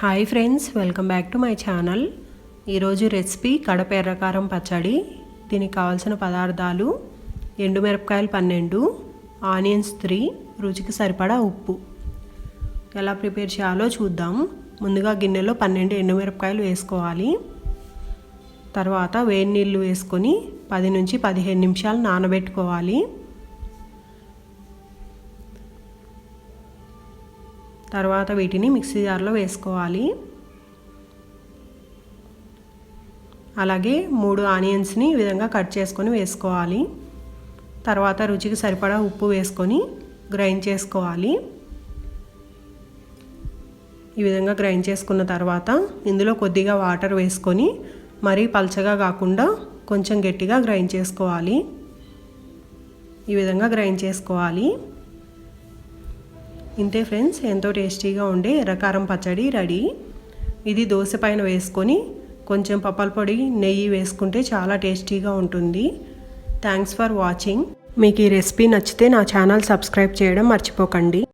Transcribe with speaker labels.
Speaker 1: Hi friends, welcome back to my channel. ఈరోజు recipe Kadapa ఎర్ర కారం పచ్చడి. దీనికి కావాల్సిన పదార్థాలు: ఎండుమిరపకాయలు 12, ఆనియన్స్ 3, రుచికి సరిపడా ఉప్పు. ఎలా ప్రిపేర్ చేయాలో చూద్దాం. ముందుగా గిన్నెలో 12 ఎండుమిరపకాయలు వేసుకోవాలి. తర్వాత వేడి నీళ్ళు వేసుకొని 10 నుంచి 15 నిమిషాలు నానబెట్టుకోవాలి. తర్వాత వీటిని మిక్సీ జార్లో వేసుకోవాలి. అలాగే 3 ఆనియన్స్ని ఈ విధంగా కట్ చేసుకొని వేసుకోవాలి. తర్వాత రుచికి సరిపడా ఉప్పు వేసుకొని గ్రైండ్ చేసుకోవాలి. ఈ విధంగా గ్రైండ్ చేసుకున్న తర్వాత ఇందులో కొద్దిగా వాటర్ వేసుకొని మరీ పల్చగా కాకుండా కొంచెం గట్టిగా గ్రైండ్ చేసుకోవాలి. ఈ విధంగా గ్రైండ్ చేసుకోవాలి. ఇంతే ఫ్రెండ్స్, ఎంతో టేస్టీగా ఉండే ఎర్రకారం పచ్చడి రెడీ. ఇది దోశ పైన వేసుకొని కొంచెం పప్పల పొడి, నెయ్యి వేసుకుంటే చాలా టేస్టీగా ఉంటుంది. Thanks for watching. మీకు ఈ రెసిపీ నచ్చితే నా ఛానల్ సబ్స్క్రైబ్ చేయడం మర్చిపోకండి.